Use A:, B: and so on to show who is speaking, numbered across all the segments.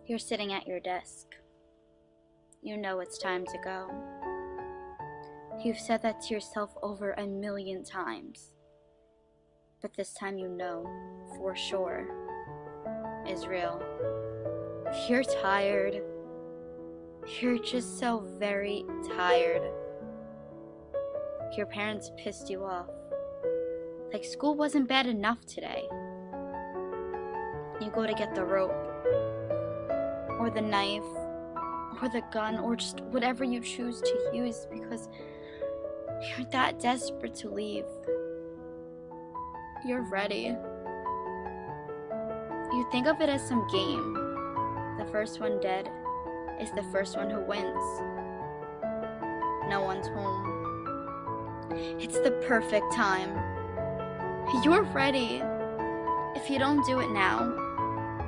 A: You're sitting at your desk. You know it's time to go. You've said that to yourself over 1,000,000 times. But this time you know, for sure, is real. You're tired. You're just so very tired. Your parents pissed you off. Like school wasn't bad enough today. You go to get the rope, or the knife, or the gun, or just whatever you choose to use because you're that desperate to leave. You're ready. You think of it as some game. The first one dead is the first one who wins. No one's home. It's the perfect time. You're ready. If you don't do it now,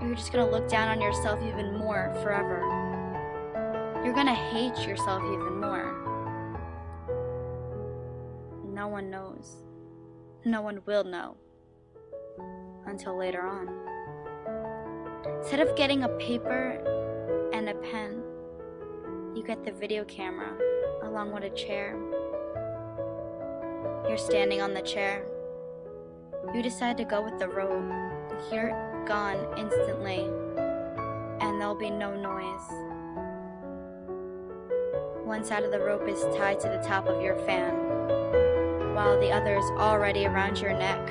A: you're just gonna look down on yourself even more forever. You're gonna hate yourself even more. No one knows. No one will know until later on. Instead of getting a paper and a pen, you get the video camera along with a chair. You're standing on the chair. You decide to go with the rope. You're gone instantly, and there'll be no noise. One side of the rope is tied to the top of your fan, while the other is already around your neck.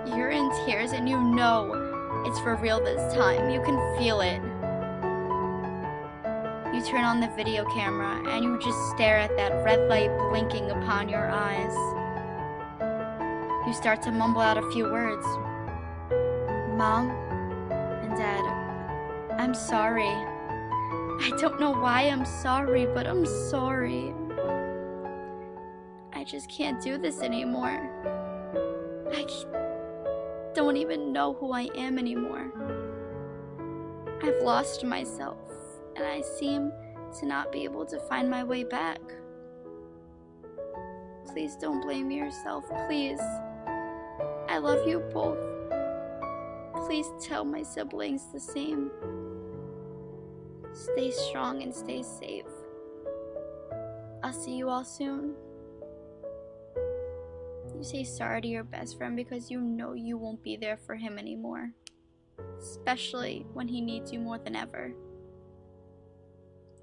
A: You're in tears and you know it's for real this time. You can feel it. You turn on the video camera and you just stare at that red light blinking upon your eyes. You start to mumble out a few words. Mom and Dad, I'm sorry. I don't know why I'm sorry, but I'm sorry. I just can't do this anymore. I don't even know who I am anymore. I've lost myself, and I seem to not be able to find my way back. Please don't blame yourself, please. I love you both. Please tell my siblings the same. Stay strong and stay safe. I'll see you all soon. You say sorry to your best friend because you know you won't be there for him anymore, especially when he needs you more than ever.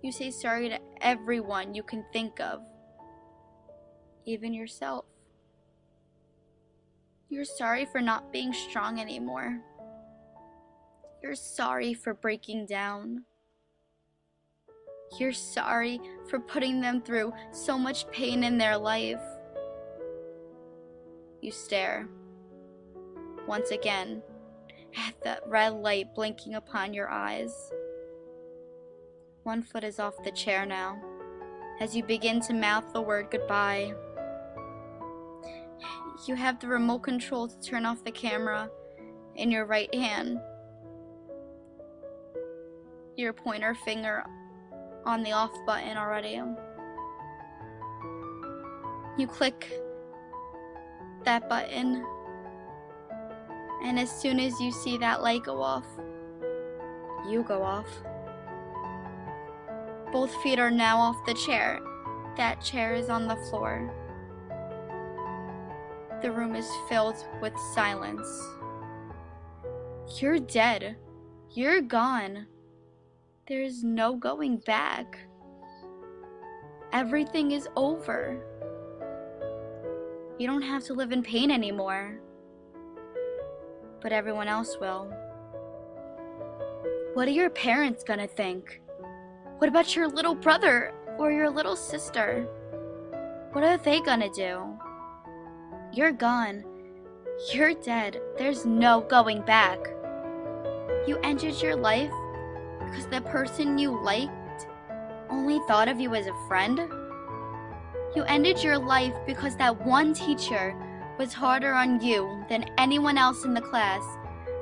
A: You say sorry to everyone you can think of, even yourself. You're sorry for not being strong anymore. You're sorry for breaking down. You're sorry for putting them through so much pain in their life. You stare, once again, at that red light blinking upon your eyes. One foot is off the chair now, as you begin to mouth the word goodbye. You have the remote control to turn off the camera in your right hand. Your pointer finger on the off button already. You click that button, and as soon as you see that light go off, you go off. Both feet are now off the chair. That chair is on the floor. The room is filled with silence. You're dead. You're gone. There's no going back. Everything is over. You don't have to live in pain anymore. But everyone else will. What are your parents gonna think? What about your little brother or your little sister? What are they gonna do? You're gone. You're dead. There's no going back. You ended your life because the person you liked only thought of you as a friend? You ended your life because that one teacher was harder on you than anyone else in the class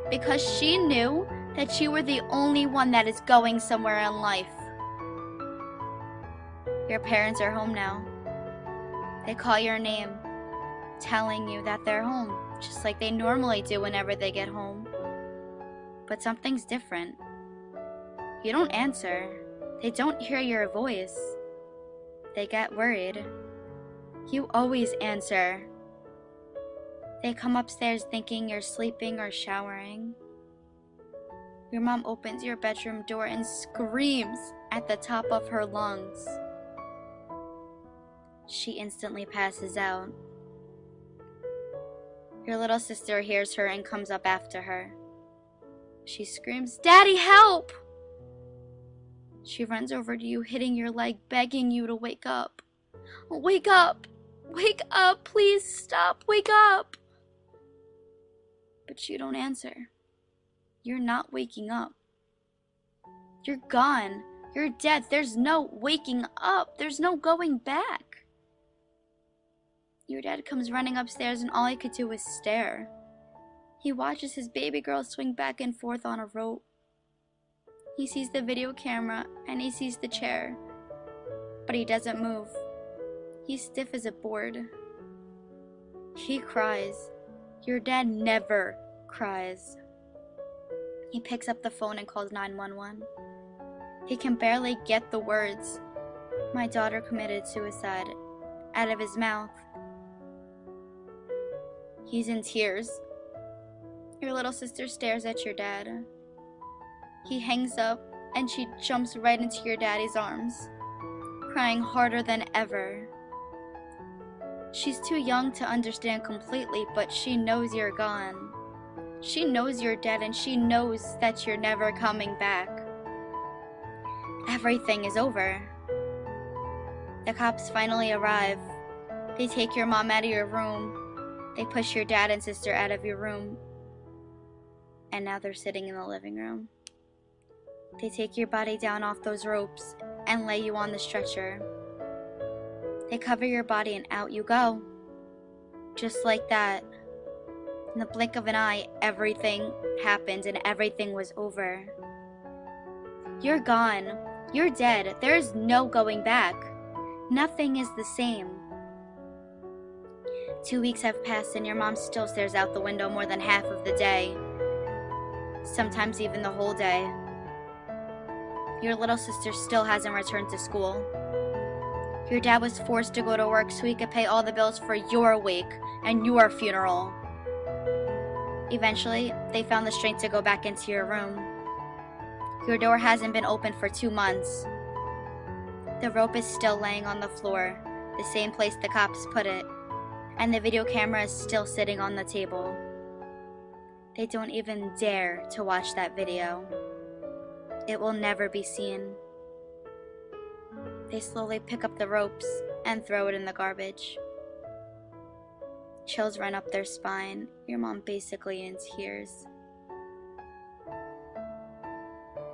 A: because she knew that you were the only one that is going somewhere in life. Your parents are home now. They call your name, telling you that they're home, just like they normally do whenever they get home. But something's different. You don't answer. They don't hear your voice. They get worried. You always answer. They come upstairs thinking you're sleeping or showering. Your mom opens your bedroom door and screams at the top of her lungs. She instantly passes out. Your little sister hears her and comes up after her. She screams, "Daddy, help!" She runs over to you, hitting your leg, begging you to wake up. "Wake up! Wake up! Please stop! Wake up!" But you don't answer. You're not waking up. You're gone. You're dead. There's no waking up. There's no going back. Your dad comes running upstairs and all he could do is stare. He watches his baby girl swing back and forth on a rope. He sees the video camera and he sees the chair, but he doesn't move. He's stiff as a board. He cries. Your dad never cries. He picks up the phone and calls 911. He can barely get the words, "My daughter committed suicide," out of his mouth. He's in tears. Your little sister stares at your dad. He hangs up and she jumps right into your daddy's arms, crying harder than ever. She's too young to understand completely, but she knows you're gone. She knows you're dead and she knows that you're never coming back. Everything is over. The cops finally arrive. They take your mom out of your room. They push your dad and sister out of your room. And now they're sitting in the living room. They take your body down off those ropes and lay you on the stretcher. They cover your body and out you go. Just like that. In the blink of an eye, everything happened and everything was over. You're gone. You're dead. There's no going back. Nothing is the same. 2 weeks have passed and your mom still stares out the window more than half of the day. Sometimes even the whole day. Your little sister still hasn't returned to school. Your dad was forced to go to work so he could pay all the bills for your wake and your funeral. Eventually, they found the strength to go back into your room. Your door hasn't been opened for 2 months. The rope is still laying on the floor, the same place the cops put it, and the video camera is still sitting on the table. They don't even dare to watch that video. It will never be seen. They slowly pick up the ropes and throw it in the garbage. Chills run up their spine, your mom basically in tears.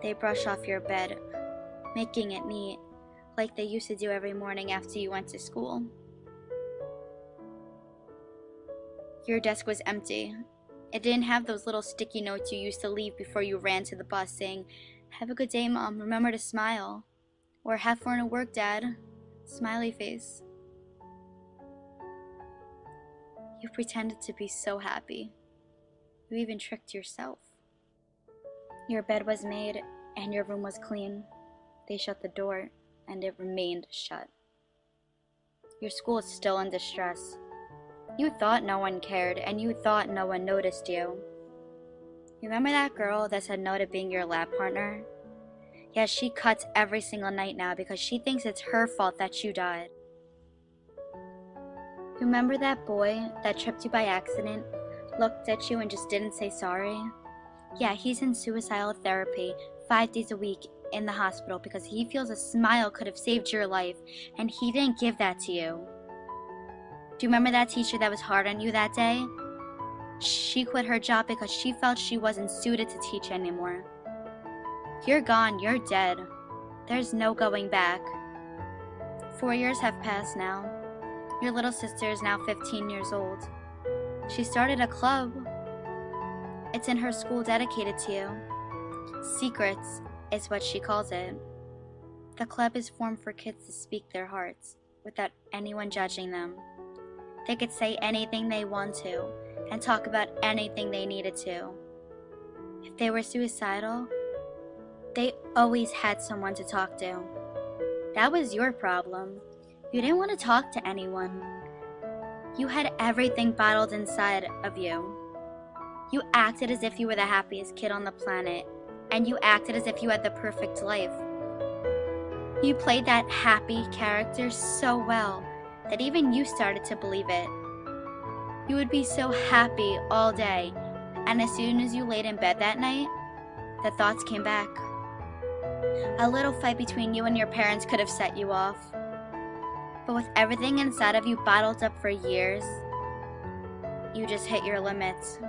A: They brush off your bed, making it neat, like they used to do every morning after you went to school. Your desk was empty. It didn't have those little sticky notes you used to leave before you ran to the bus saying, "Have a good day, Mom. Remember to smile." Or "Have fun at work, Dad." Smiley face. You pretended to be so happy. You even tricked yourself. Your bed was made and your room was clean. They shut the door and it remained shut. Your school is still in distress. You thought no one cared and you thought no one noticed you. You remember that girl that said no to being your lab partner? Yeah, she cuts every single night now because she thinks it's her fault that you died. You remember that boy that tripped you by accident, looked at you and just didn't say sorry? Yeah, he's in suicidal therapy 5 days a week in the hospital because he feels a smile could have saved your life and he didn't give that to you. Do you remember that teacher that was hard on you that day? She quit her job because she felt she wasn't suited to teach anymore. You're gone, you're dead. There's no going back. 4 years have passed now. Your little sister is now 15 years old. She started a club. It's in her school dedicated to you. Secrets is what she calls it. The club is formed for kids to speak their hearts without anyone judging them. They could say anything they want to and talk about anything they needed to. If they were suicidal, They always had someone to talk to. That was your problem. You didn't want to talk to anyone. You had everything bottled inside of you. You acted as if you were the happiest kid on the planet, and you acted as if you had the perfect life. You played that happy character so well that even you started to believe it. You would be so happy all day, and as soon as you laid in bed that night, the thoughts came back. A little fight between you and your parents could have set you off. But with everything inside of you bottled up for years, you just hit your limits.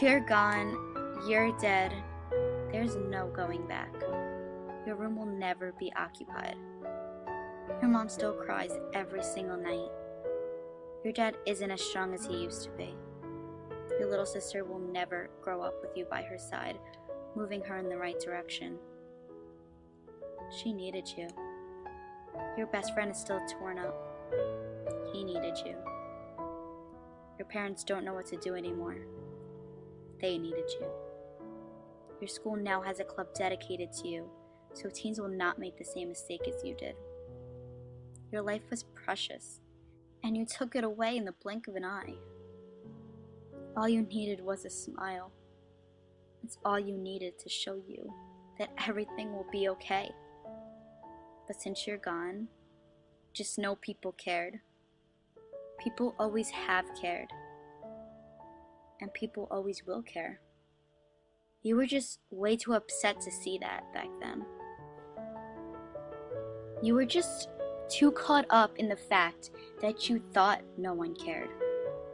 A: You're gone. You're dead. There's no going back. Your room will never be occupied. Your mom still cries every single night. Your dad isn't as strong as he used to be. Your little sister will never grow up with you by her side, moving her in the right direction. She needed you. Your best friend is still torn up. He needed you. Your parents don't know what to do anymore. They needed you. Your school now has a club dedicated to you, so teens will not make the same mistake as you did. Your life was precious, and you took it away in the blink of an eye. All you needed was a smile. It's all you needed to show you that everything will be okay. But since you're gone, just know people cared. People always have cared. And people always will care. You were just way too upset to see that back then. You were just too caught up in the fact that you thought no one cared,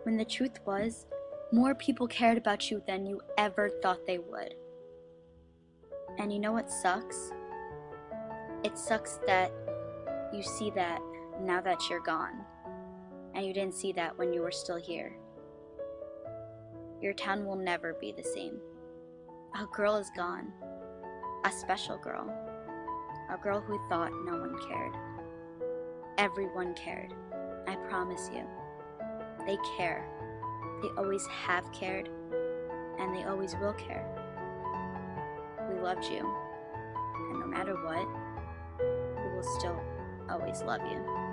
A: when the truth was, more people cared about you than you ever thought they would. And you know what sucks? It sucks that you see that now that you're gone, and you didn't see that when you were still here. Your town will never be the same. A girl is gone. A special girl. A girl who thought no one cared. Everyone cared. I promise you. They care. They always have cared. And they always will care. We loved you. And no matter what, we will still always love you.